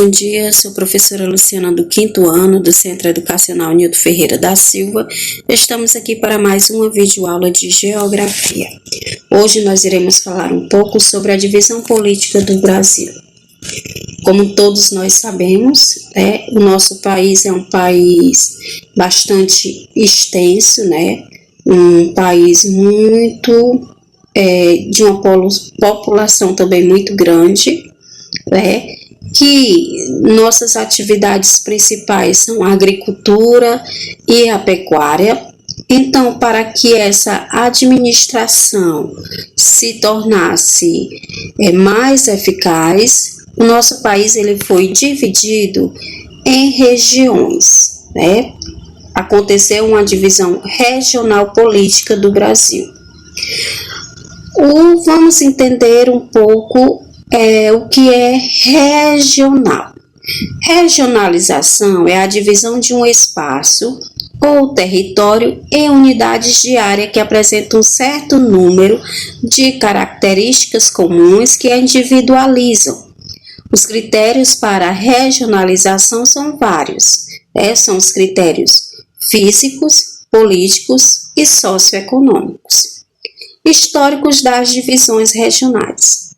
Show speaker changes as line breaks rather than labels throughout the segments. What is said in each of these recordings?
bom dia. Sou professora Luciana do 5º ano do Centro Educacional Nildo Ferreira da Silva. Estamos aqui para mais uma videoaula de Geografia. Hoje nós iremos falar um pouco sobre a divisão política do Brasil. Como todos nós sabemos, o nosso país é um país bastante extenso, um país muito de uma população também muito grande, que nossas atividades principais são a agricultura e a pecuária. Então, para que essa administração se tornasse mais eficaz, o nosso país ele foi dividido em regiões, Aconteceu uma divisão regional política do Brasil. Vamos entender um pouco o que é regional. Regionalização é a divisão de um espaço ou território em unidades de área que apresentam um certo número de características comuns que a individualizam. Os critérios para a regionalização são vários, são os critérios físicos, políticos e socioeconômicos. Históricos das divisões regionais.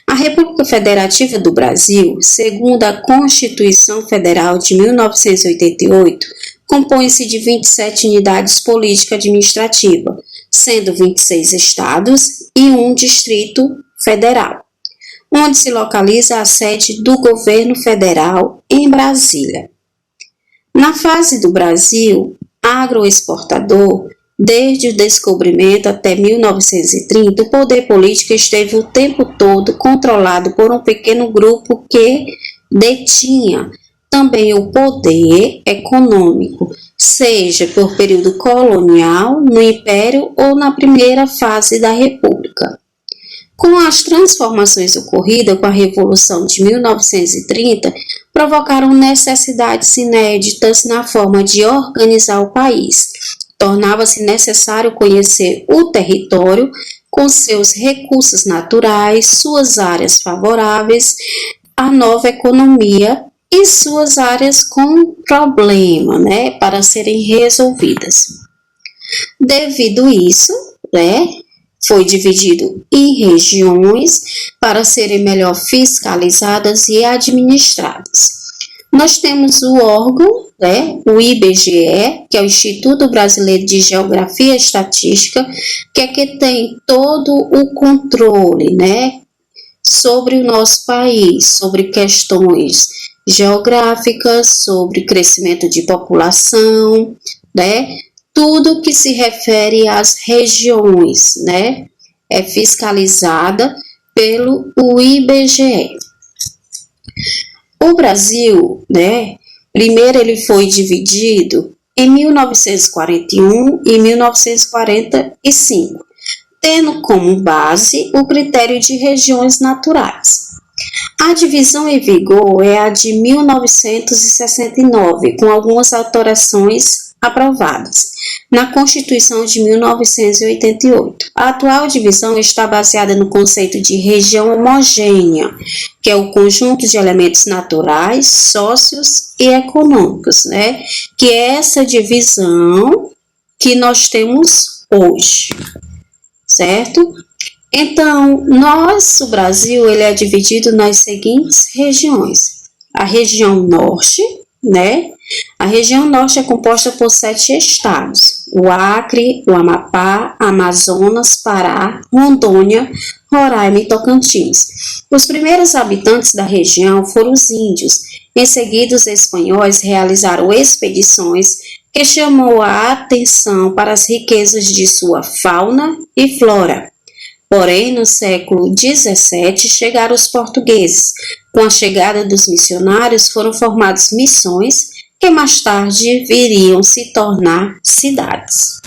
A República Federativa do Brasil, segundo a Constituição Federal de 1988, compõe-se de 27 unidades político-administrativas, sendo 26 estados e um distrito federal, onde se localiza a sede do governo federal em Brasília. Na fase do Brasil agroexportador, desde o descobrimento até 1930, o poder político esteve o tempo todo controlado por um pequeno grupo que detinha também o poder econômico, seja por período colonial, no Império ou na primeira fase da República. Com as transformações ocorridas com a Revolução de 1930, provocaram necessidades inéditas na forma de organizar o país. Tornava-se necessário conhecer o território com seus recursos naturais, suas áreas favoráveis à nova economia e suas áreas com problema, para serem resolvidas. Devido a isso, foi dividido em regiões para serem melhor fiscalizadas e administradas. Nós temos o órgão, o IBGE, que é o Instituto Brasileiro de Geografia e Estatística, que é que tem todo o controle, sobre o nosso país, sobre questões geográficas, sobre crescimento de população, tudo que se refere às regiões, é fiscalizada pelo IBGE. O Brasil, primeiro ele foi dividido em 1941 e 1945, tendo como base o critério de regiões naturais. A divisão em vigor é a de 1969, com algumas alterações aprovadas na Constituição de 1988. A atual divisão está baseada no conceito de região homogênea, que é o conjunto de elementos naturais, sócios e econômicos, que é essa divisão que nós temos hoje, certo? Então, o Brasil ele é dividido nas seguintes regiões. A região norte, A região norte é composta por 7 estados: o Acre, o Amapá, Amazonas, Pará, Rondônia, Roraima e Tocantins. Os primeiros habitantes da região foram os índios. Em seguida, os espanhóis realizaram expedições que chamou a atenção para as riquezas de sua fauna e flora. Porém, no século XVII, chegaram os portugueses. Com a chegada dos missionários, foram formadas missões que mais tarde viriam se tornar cidades.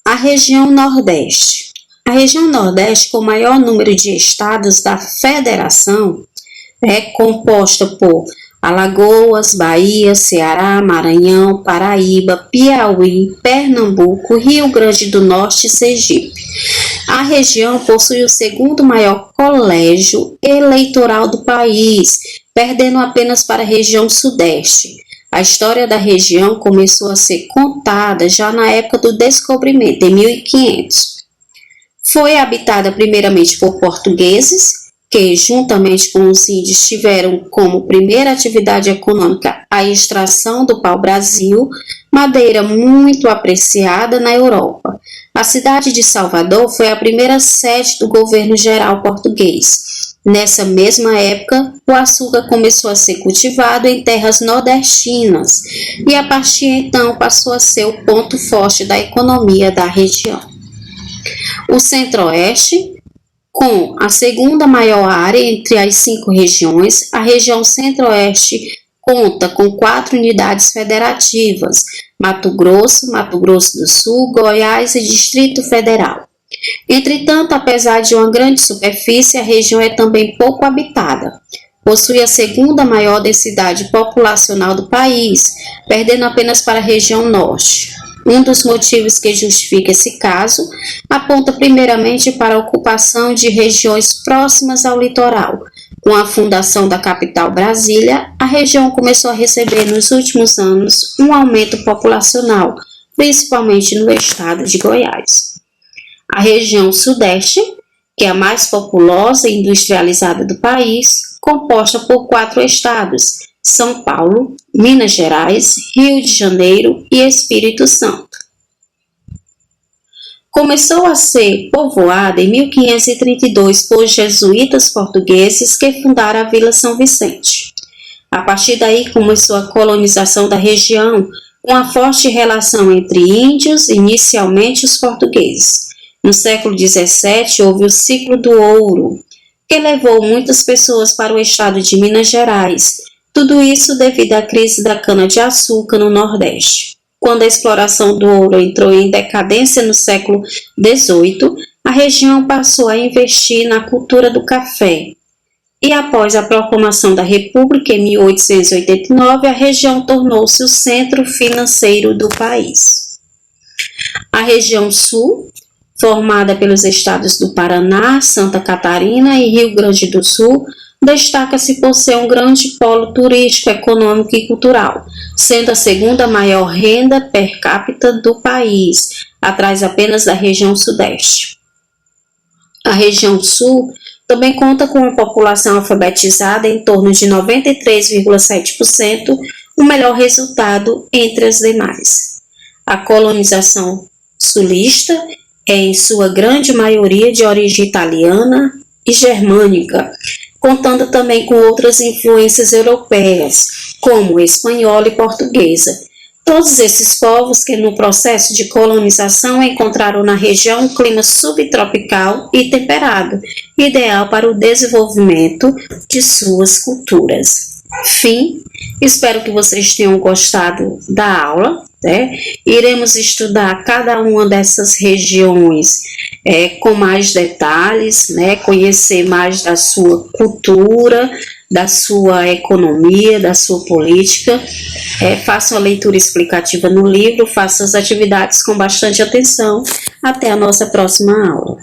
A região Nordeste. A região Nordeste, com o maior número de estados da federação, é composta por Alagoas, Bahia, Ceará, Maranhão, Paraíba, Piauí, Pernambuco, Rio Grande do Norte e Sergipe. A região possui o segundo maior colégio eleitoral do país, perdendo apenas para a região sudeste. A história da região começou a ser contada já na época do descobrimento, em 1500. Foi habitada primeiramente por portugueses, que juntamente com os índios tiveram como primeira atividade econômica a extração do pau-brasil, madeira muito apreciada na Europa. A cidade de Salvador foi a primeira sede do governo geral português. Nessa mesma época, o açúcar começou a ser cultivado em terras nordestinas e a partir então passou a ser o ponto forte da economia da região. O Centro-Oeste, com a segunda maior área entre as 5 regiões, a região Centro-Oeste conta com 4 unidades federativas: Mato Grosso do Sul, Goiás e Distrito Federal. Entretanto, apesar de uma grande superfície, a região é também pouco habitada. Possui a segunda maior densidade populacional do país, perdendo apenas para a região norte. Um dos motivos que justifica esse caso aponta primeiramente para a ocupação de regiões próximas ao litoral. Com a fundação da capital Brasília, a região começou a receber nos últimos anos um aumento populacional, principalmente no estado de Goiás. A região Sudeste, que é a mais populosa e industrializada do país, composta por 4 estados: São Paulo, Minas Gerais, Rio de Janeiro e Espírito Santo. Começou a ser povoada em 1532 por jesuítas portugueses que fundaram a Vila São Vicente. A partir daí começou a colonização da região, com uma forte relação entre índios, inicialmente os portugueses. No século XVII, houve o ciclo do ouro, que levou muitas pessoas para o estado de Minas Gerais. Tudo isso devido à crise da cana-de-açúcar no Nordeste. Quando a exploração do ouro entrou em decadência no século XVIII, a região passou a investir na cultura do café. E após a proclamação da República em 1889, a região tornou-se o centro financeiro do país. A região Sul, formada pelos estados do Paraná, Santa Catarina e Rio Grande do Sul, destaca-se por ser um grande polo turístico, econômico e cultural, sendo a segunda maior renda per capita do país, atrás apenas da região Sudeste. A região Sul também conta com uma população alfabetizada em torno de 93,7%, o melhor resultado entre as demais. A colonização sulista é em sua grande maioria de origem italiana e germânica, contando também com outras influências europeias, como espanhola e portuguesa. Todos esses povos que no processo de colonização encontraram na região um clima subtropical e temperado, ideal para o desenvolvimento de suas culturas. Fim, espero que vocês tenham gostado da aula, né? Iremos estudar cada uma dessas regiões com mais detalhes, né? Conhecer mais da sua cultura, da sua economia, da sua política. Faça uma leitura explicativa no livro, faça as atividades com bastante atenção. Até a nossa próxima aula.